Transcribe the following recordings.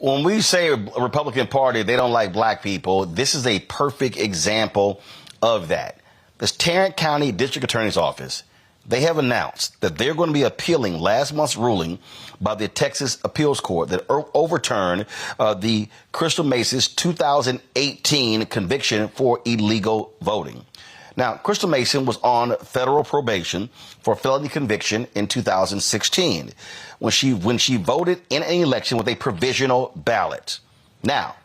When we say a Republican Party, they don't like black people, this is a perfect example of that. This Tarrant County District Attorney's Office, they have announced that they're going to be appealing last month's ruling by the Texas Appeals Court that overturned the Crystal Mason's 2018 conviction for illegal voting. Now, Crystal Mason was on federal probation for felony conviction in 2016 when she voted in an election with a provisional ballot. Now,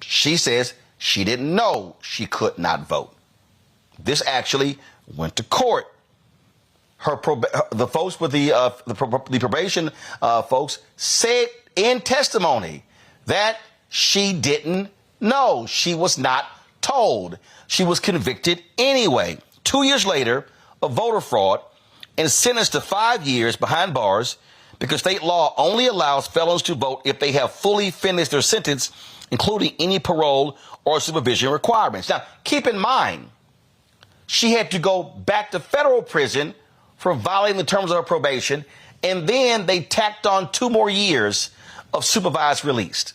she says she didn't know she could not vote. This actually went to court. The folks with the probation folks said in testimony that she didn't know. She was not told. She was convicted anyway. 2 years later of voter fraud and sentenced to 5 years behind bars because state law only allows felons to vote if they have fully finished their sentence, including any parole or supervision requirements. Now, keep in mind, she had to go back to federal prison for violating the terms of her probation, and then they tacked on 2 more years of supervised release.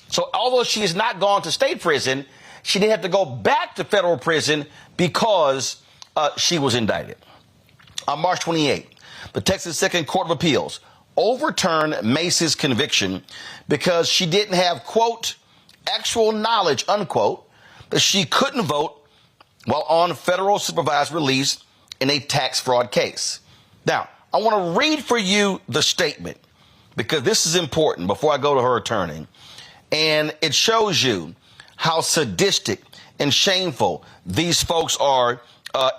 So although she has not gone to state prison, she didn't have to go back to federal prison because she was indicted. On March 28th, the Texas Second Court of Appeals overturned Mason's conviction because she didn't have, quote, actual knowledge, unquote, that she couldn't vote while on federal supervised release in a tax fraud case. Now, I want to read for you the statement because this is important before I go to her attorney. And it shows you how sadistic and shameful these folks are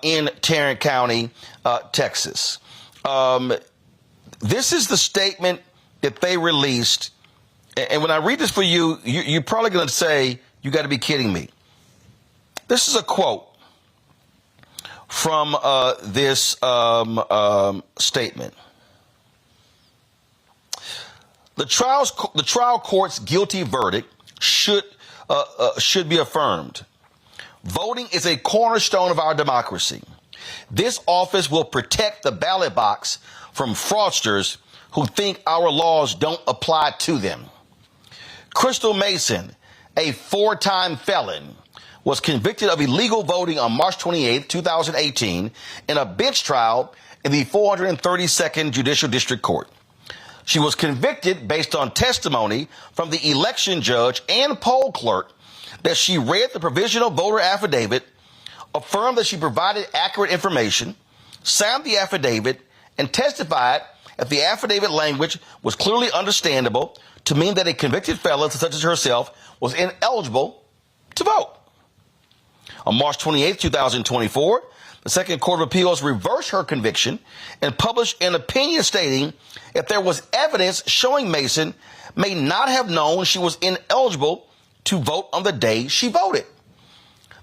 in Tarrant County, Texas. This is the statement that they released. And when I read this for you, you're probably going to say, you got to be kidding me. This is a quote from this statement. The trial court's guilty verdict should be affirmed. Voting is a cornerstone of our democracy. This office will protect the ballot box from fraudsters who think our laws don't apply to them. Crystal Mason, a 4-time felon, was convicted of illegal voting on March 28, 2018 in a bench trial in the 432nd Judicial District Court. She was convicted based on testimony from the election judge and poll clerk that she read the provisional voter affidavit, affirmed that she provided accurate information, signed the affidavit, and testified that the affidavit language was clearly understandable to mean that a convicted felon such as herself was ineligible to vote. On March 28, 2024, the Second Court of Appeals reversed her conviction and published an opinion stating that there was evidence showing Mason may not have known she was ineligible to vote on the day she voted.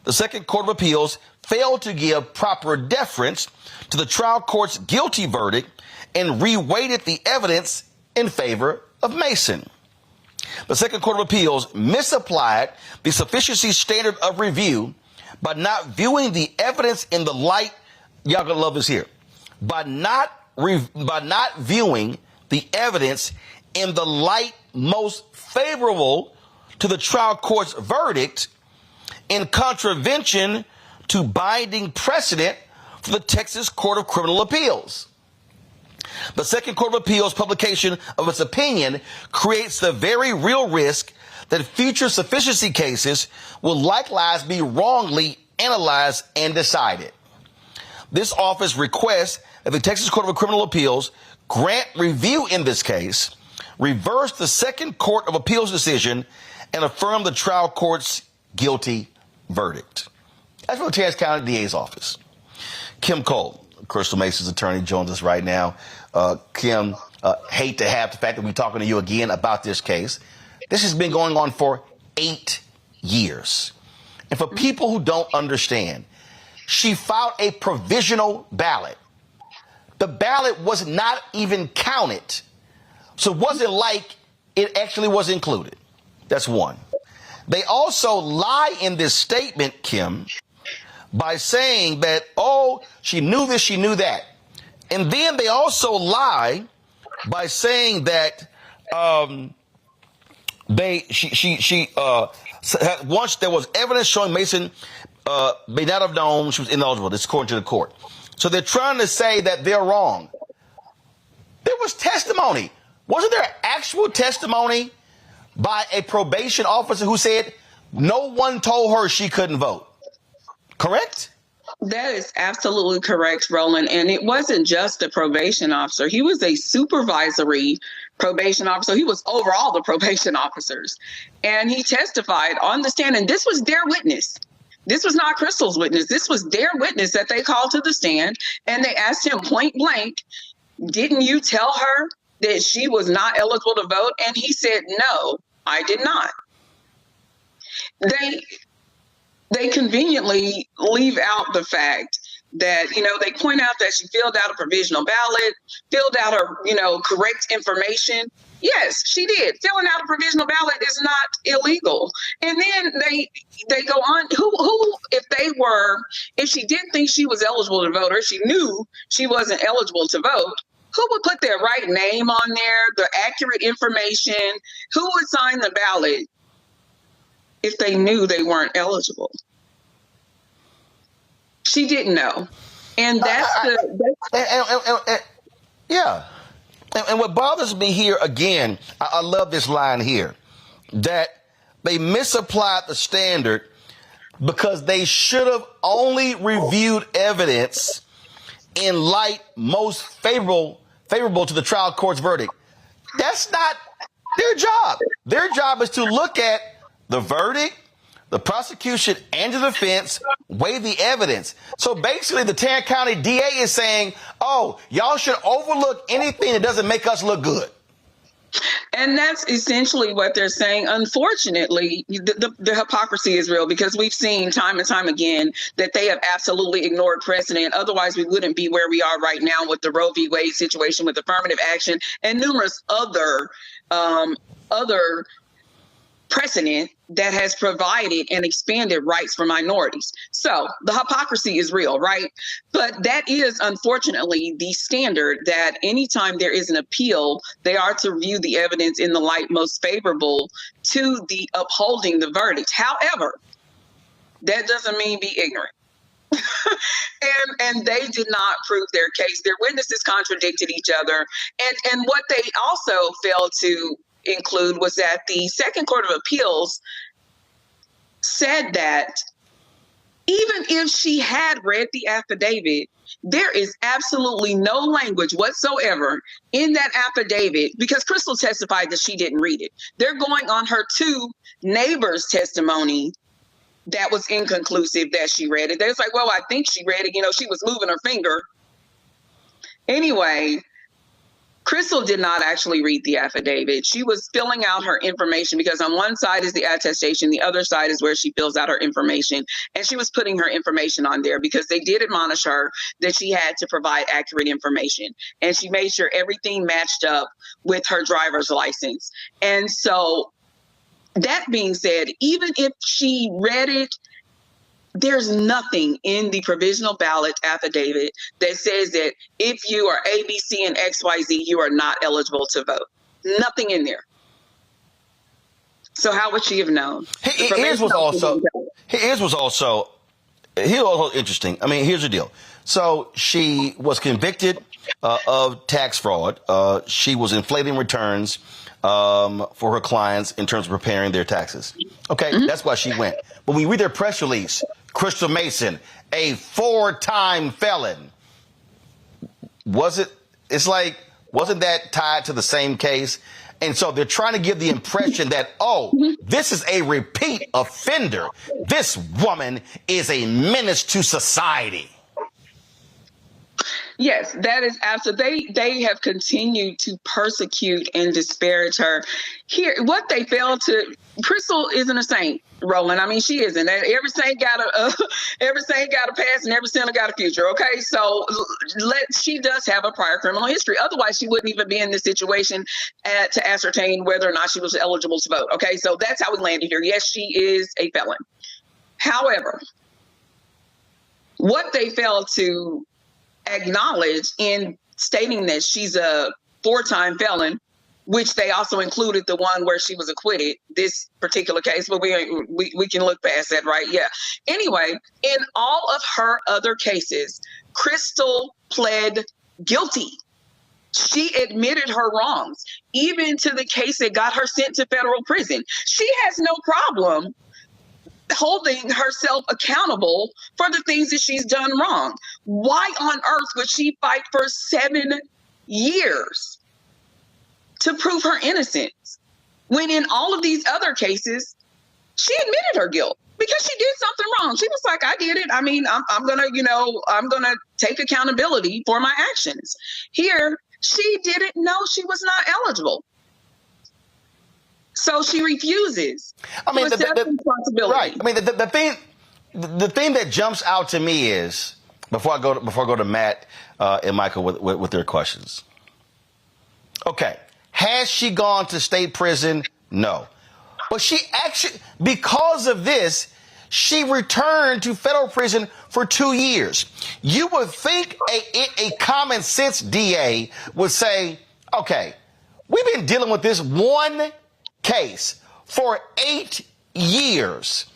The Second Court of Appeals failed to give proper deference to the trial court's guilty verdict and reweighted the evidence in favor of Mason. The Second Court of Appeals misapplied the sufficiency standard of review by not viewing the evidence in the light, y'all gonna love this here, by not viewing the evidence in the light most favorable to the trial court's verdict in contravention to binding precedent for the Texas Court of Criminal Appeals. The Second Court of Appeals publication of its opinion creates the very real risk that future sufficiency cases will likewise be wrongly analyzed and decided. This office requests that the Texas Court of Criminal Appeals grant review in this case, reverse the Second Court of Appeals decision, and affirm the trial court's guilty verdict. That's from the Tarrant County DA's office. Kim Cole, Crystal Mason's attorney, joins us right now. Kim, hate to have the fact that we're talking to you again about this case. This has been going on for 8 years. And for people who don't understand, she filed a provisional ballot. The ballot was not even counted. So it wasn't like it actually was included. That's one. They also lie in this statement, Kim, by saying that, oh, she knew this, she knew that. And then they also lie by saying that Once there was evidence showing Mason may not have known she was ineligible. This is according to the court. So they're trying to say that they're wrong. There was testimony. Wasn't there actual testimony by a probation officer who said no one told her she couldn't vote? Correct? That is absolutely correct, Roland. And it wasn't just a probation officer. He was a supervisory probation officer. He was over all the probation officers. And he testified on the stand. And this was their witness. This was not Crystal's witness. This was their witness that they called to the stand. And they asked him point blank, didn't you tell her that she was not eligible to vote? And he said, no, I did not. They conveniently leave out the fact that, they point out that she filled out a provisional ballot, filled out her, correct information. Yes, she did. Filling out a provisional ballot is not illegal. And then they go on, if she didn't think she was eligible to vote, or she knew she wasn't eligible to vote, who would put their right name on there, the accurate information? Who would sign the ballot if they knew they weren't eligible? She didn't know. And yeah. And what bothers me here, again, I love this line here, that they misapplied the standard because they should have only reviewed evidence in light most favorable to the trial court's verdict. That's not their job. Their job is to look at the verdict, the prosecution, and the defense, weigh the evidence. So basically, the Tarrant County DA is saying, oh, y'all should overlook anything that doesn't make us look good. And that's essentially what they're saying. Unfortunately, the hypocrisy is real, because we've seen time and time again that they have absolutely ignored precedent. Otherwise, we wouldn't be where we are right now with the Roe v. Wade situation, with affirmative action, and numerous other precedent that has provided and expanded rights for minorities. So the hypocrisy is real, right? But that is unfortunately the standard, that anytime there is an appeal, they are to view the evidence in the light most favorable to the upholding the verdict. However, that doesn't mean be ignorant. and they did not prove their case. Their witnesses contradicted each other. And what they also failed to include was that the Second Court of Appeals said that even if she had read the affidavit, there is absolutely no language whatsoever in that affidavit, because Crystal testified that she didn't read it. They're going on her two neighbors' testimony that was inconclusive that she read it. They're like, well, I think she read it. She was moving her finger. Anyway, Crystal did not actually read the affidavit. She was filling out her information, because on one side is the attestation, the other side is where she fills out her information. And she was putting her information on there because they did admonish her that she had to provide accurate information. And she made sure everything matched up with her driver's license. And so, that being said, even if she read it, there's nothing in the provisional ballot affidavit that says that if you are A, B, C, and XYZ, you are not eligible to vote. Nothing in there. So how would she have known? Here's what's also interesting. I mean, here's the deal. So she was convicted of tax fraud. She was inflating returns for her clients in terms of preparing their taxes. Okay, That's why she went. But when you read their press release, Crystal Mason, a 4-time felon. Wasn't that tied to the same case? And so they're trying to give the impression that, this is a repeat offender. This woman is a menace to society. Yes, that is absolutely. They have continued to persecute and disparage her. Here, what they failed to. Crystal isn't a saint, Roland. I mean, she isn't. Every saint got a past, and every sinner got a future. Okay, so she does have a prior criminal history. Otherwise, she wouldn't even be in this situation to ascertain whether or not she was eligible to vote. Okay, so that's how we landed here. Yes, she is a felon. However, what they failed to acknowledge in stating that she's a 4-time felon which they also included the one where she was acquitted, this particular case, but we can look past that, right? Yeah. Anyway, in all of her other cases, Crystal pled guilty. She admitted her wrongs, even to the case that got her sent to federal prison. She has no problem holding herself accountable for the things that she's done wrong. Why on earth would she fight for 7 years to prove her innocence when in all of these other cases, she admitted her guilt because she did something wrong? She was like, I did it. I mean, I'm going to take accountability for my actions. Here, she didn't know she was not eligible. So she refuses to accept responsibility. Right. I mean, the thing that jumps out to me is, before I go to Matt and Michael with their questions. Okay. Has she gone to state prison? No. But she actually, because of this, she returned to federal prison for 2 years. You would think a common sense DA would say, okay, we've been dealing with this one case for 8 years.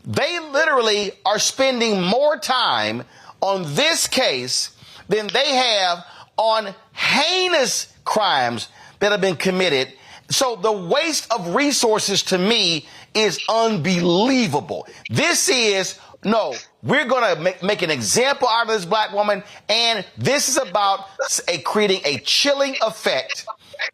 They literally are spending more time on this case than they have on heinous crimes that have been committed. So the waste of resources to me is unbelievable. This is, no, we're going to make an example out of this black woman. And this is about creating a chilling effect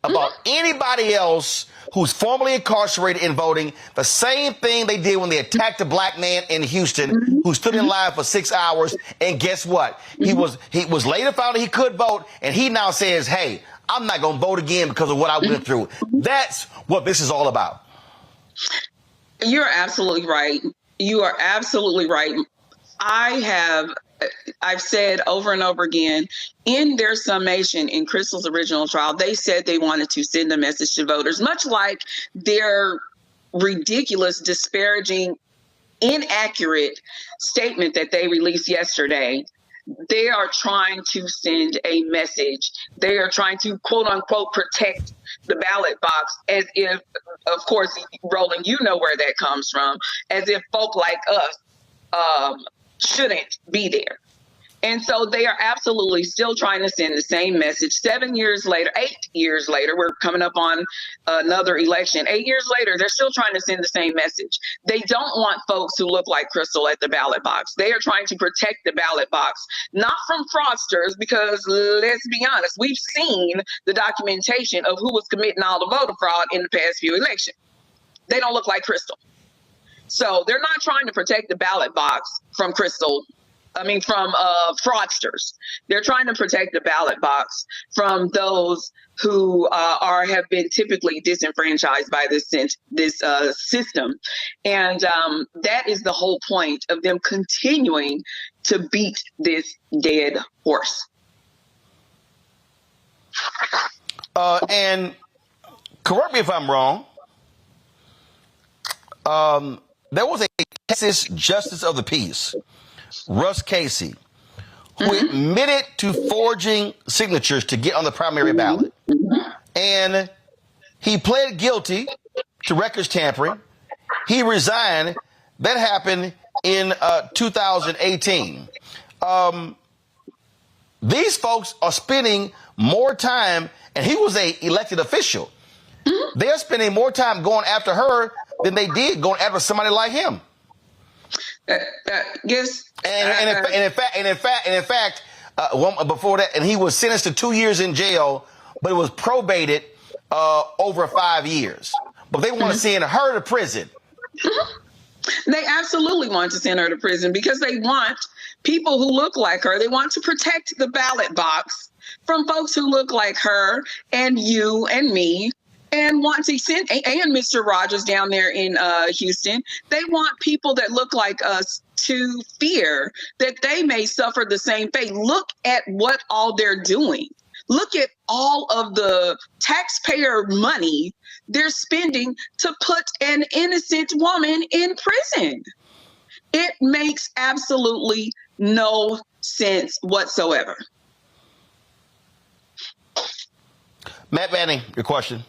about anybody else who's formerly incarcerated in voting. The same thing they did when they attacked a black man in Houston who stood in line for 6 hours. And guess what? He was later found that he could vote. And he now says, hey, I'm not going to vote again because of what I went through. That's what this is all about. You're absolutely right. You are absolutely right. I've said over and over again, in their summation in Crystal's original trial, they said they wanted to send a message to voters, much like their ridiculous, disparaging, inaccurate statement that they released yesterday. They are trying to send a message. They are trying to, quote unquote, protect the ballot box, as if, of course, Roland, you know where that comes from, as if folk like us shouldn't be there. And so they are absolutely still trying to send the same message. 7 years later, 8 years later, we're coming up on another election. 8 years later, they're still trying to send the same message. They don't want folks who look like Crystal at the ballot box. They are trying to protect the ballot box, not from fraudsters, because let's be honest, we've seen the documentation of who was committing all the voter fraud in the past few elections. They don't look like Crystal. So they're not trying to protect the ballot box from from fraudsters. They're trying to protect the ballot box from those who have been typically disenfranchised by this system. And that is the whole point of them continuing to beat this dead horse. And correct me if I'm wrong. There was a Texas Justice of the Peace, Russ Casey, who admitted to forging signatures to get on the primary ballot. And he pled guilty to records tampering. He resigned. That happened in 2018. These folks are spending more time, and he was an elected official. They're spending more time going after her than they did going after somebody like him. Yes. And in fact, before that, and he was sentenced to 2 years in jail, but it was probated over 5 years. But they want to send her to prison. They absolutely want to send her to prison because they want people who look like her. They want to protect the ballot box from folks who look like her and you and me, and want to send, and Mr. Rogers down there in Houston. They want people that look like us to fear that they may suffer the same fate. Look at what all they're doing. Look at all of the taxpayer money they're spending to put an innocent woman in prison. It makes absolutely no sense whatsoever. Matt Manning, your question.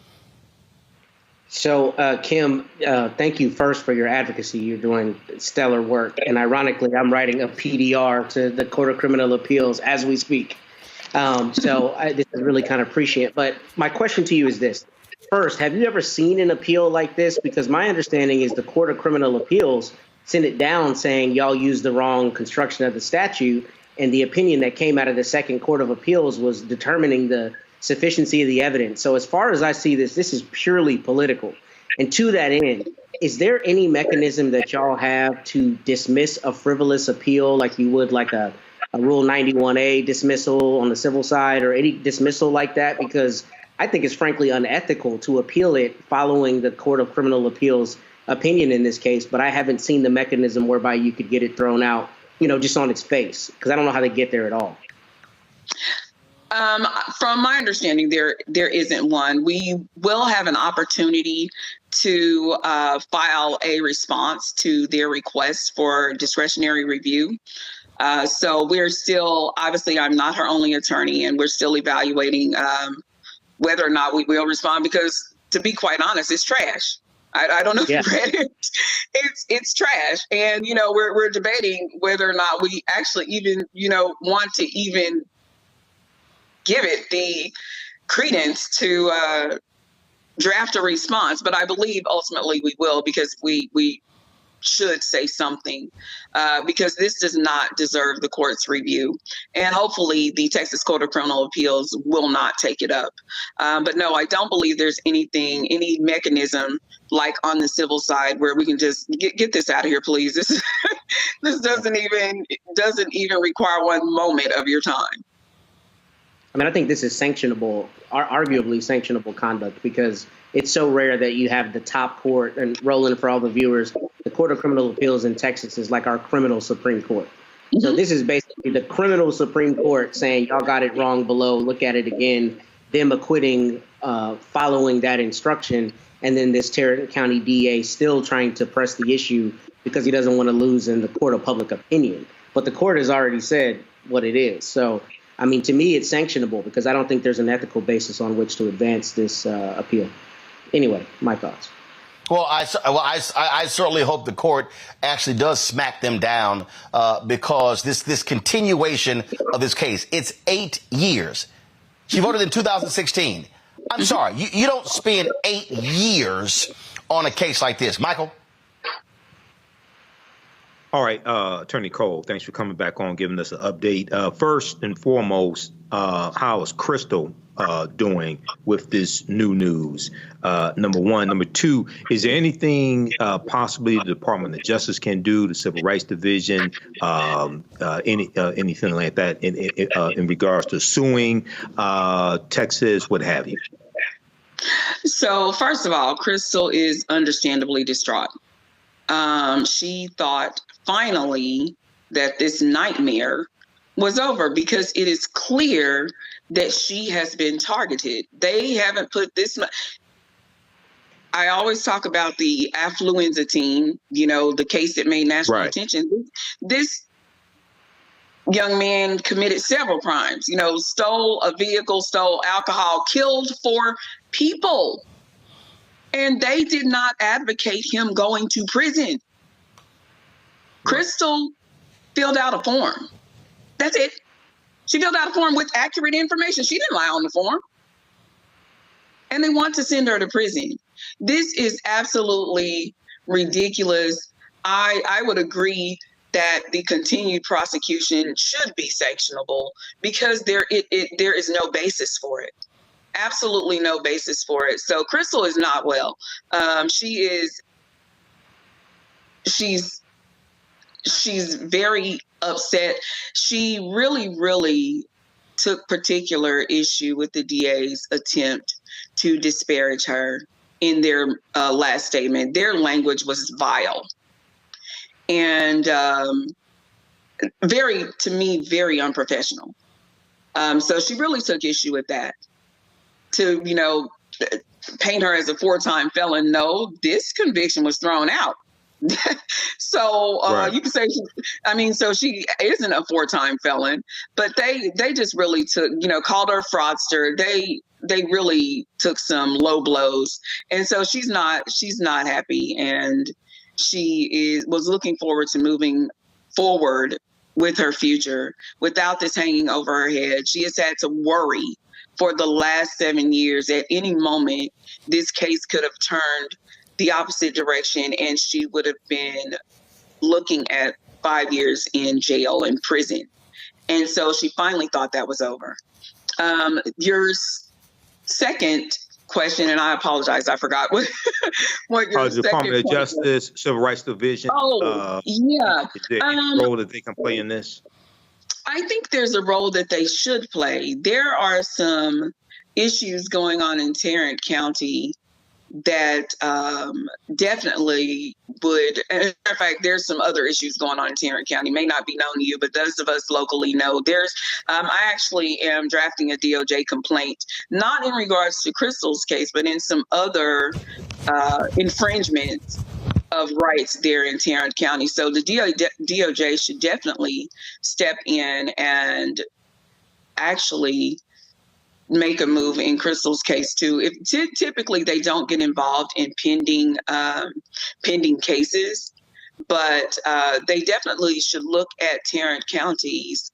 So, Kim, thank you first for your advocacy. You're doing stellar work. And ironically, I'm writing a PDR to the Court of Criminal Appeals as we speak. This is really kind of appreciate. But my question to you is this. First, have you ever seen an appeal like this? Because my understanding is the Court of Criminal Appeals sent it down saying y'all used the wrong construction of the statute. And the opinion that came out of the Second Court of Appeals was determining the sufficiency of the evidence. So as far as I see this, this is purely political. And to that end, is there any mechanism that y'all have to dismiss a frivolous appeal like you would like a Rule 91A dismissal on the civil side or any dismissal like that? Because I think it's frankly unethical to appeal it following the Court of Criminal Appeals opinion in this case, but I haven't seen the mechanism whereby you could get it thrown out, just on its face, because I don't know how they get there at all. From my understanding, there isn't one. We will have an opportunity to file a response to their request for discretionary review. So we're still, obviously, I'm not her only attorney, and we're still evaluating whether or not we will respond, because to be quite honest, it's trash. I don't know if you read it. It's trash. And, we're debating whether or not we actually even, want to even give it the credence to draft a response. But I believe ultimately we will, because we should say something, because this does not deserve the court's review. And hopefully the Texas Court of Criminal Appeals will not take it up. But no, I don't believe there's any mechanism like on the civil side where we can just get this out of here, please. This doesn't even require one moment of your time. I mean, I think this is sanctionable, arguably sanctionable conduct, because it's so rare that you have the top court, and Roland, for all the viewers, the Court of Criminal Appeals in Texas is like our criminal Supreme Court. Mm-hmm. So this is basically the criminal Supreme Court saying, y'all got it wrong below, look at it again, them acquitting following that instruction, and then this Tarrant County DA still trying to press the issue because he doesn't want to lose in the court of public opinion. But the court has already said what it is. So, I mean, to me, it's sanctionable because I don't think there's an ethical basis on which to advance this appeal. Anyway, my thoughts. Well, I certainly hope the court actually does smack them down because this continuation of this case, it's 8 years. She voted in 2016. I'm sorry, you don't spend 8 years on a case like this. Michael? All right, Attorney Cole, thanks for coming back on, giving us an update. First and foremost, how is Crystal doing with this new news? Number one. Number two, is there anything possibly the Department of Justice can do, the Civil Rights Division, anything like that in regards to suing Texas, what have you? So first of all, Crystal is understandably distraught. She thought finally that this nightmare was over because it is clear that she has been targeted. They haven't put this much. I always talk about the affluenza team, the case that made national attention. This young man committed several crimes, stole a vehicle, stole alcohol, killed 4 people. And they did not advocate him going to prison. Crystal filled out a form. That's it. She filled out a form with accurate information. She didn't lie on the form. And they want to send her to prison. This is absolutely ridiculous. I would agree that the continued prosecution should be sanctionable because there is no basis for it. Absolutely no basis for it. So Crystal is not well. She's very upset. She really took particular issue with the DA's attempt to disparage her in their last statement. Their language was vile and very unprofessional. So she really took issue with that. To, paint her as a 4-time felon. No, this conviction was thrown out. So you can say, so she isn't a 4-time felon, but they just really took, called her a fraudster. they really took some low blows. And so she's not happy, and she was looking forward to moving forward with her future without this hanging over her head. She has had to worry for the last 7 years. At any moment, this case could have turned the opposite direction, and she would have been looking at 5 years in jail, in prison. And so she finally thought that was over. Your second question, and I apologize, I forgot what your second Department of point Justice, Civil Rights Division. Yeah. Is there any role that they can play in this? I think there's a role that they should play. There are some issues going on in Tarrant County that definitely would, in fact, there's some other issues going on in Tarrant County, may not be known to you, but those of us locally know. I actually am drafting a DOJ complaint, not in regards to Crystal's case, but in some other infringements of rights there in Tarrant County. So the DOJ should definitely step in and actually make a move in Crystal's case too. Typically they don't get involved in pending cases, but they definitely should look at Tarrant County's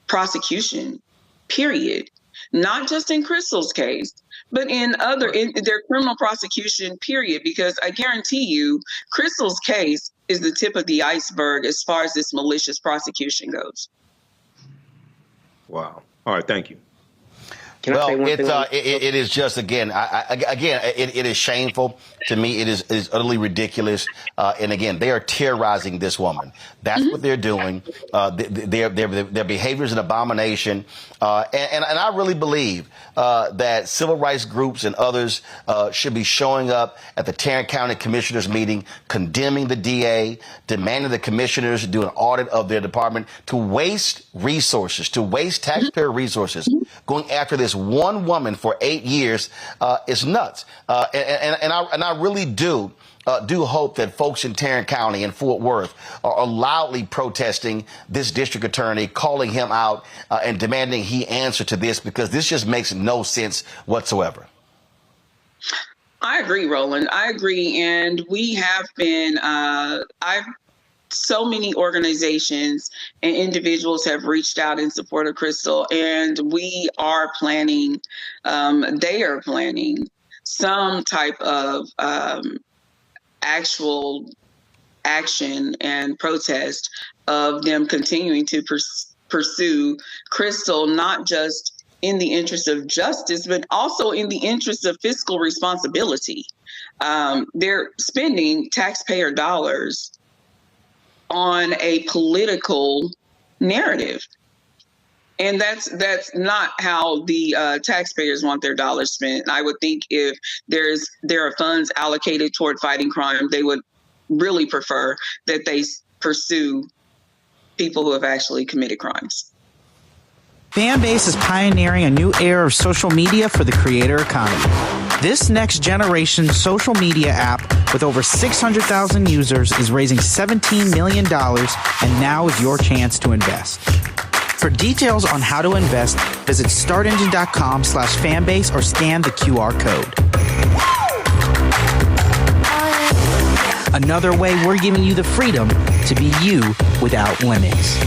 prosecution, period. Not just in Crystal's case, but in their criminal prosecution, period. Because I guarantee you, Crystal's case is the tip of the iceberg as far as this malicious prosecution goes. Wow. All right. Thank you. It is just, again, it is shameful. To me, it is utterly ridiculous. And again, they are terrorizing this woman. That's what they're doing. Their behavior is an abomination. And I really believe that civil rights groups and others should be showing up at the Tarrant County Commissioners meeting, condemning the DA, demanding the commissioners do an audit of their department, to waste resources, to waste taxpayer resources, going after this one woman for 8 years is nuts. And I really do hope that folks in Tarrant County and Fort Worth are loudly protesting this district attorney, calling him out and demanding he answer to this, because this just makes no sense whatsoever. I agree, Roland. I agree. And we have been, so many organizations and individuals have reached out in support of Crystal, and we are planning, they are planning some type of actual action and protest of them continuing to pursue Crystal, not just in the interest of justice, but also in the interest of fiscal responsibility. They're spending taxpayer dollars on a political narrative. And that's not how the taxpayers want their dollars spent. I would think if there are funds allocated toward fighting crime, they would really prefer that they pursue people who have actually committed crimes. Fanbase is pioneering a new era of social media for the creator economy. This next generation social media app with over 600,000 users is raising $17 million, and now is your chance to invest. For details on how to invest, visit startengine.com/fanbase or scan the QR code. Another way we're giving you the freedom to be you without limits.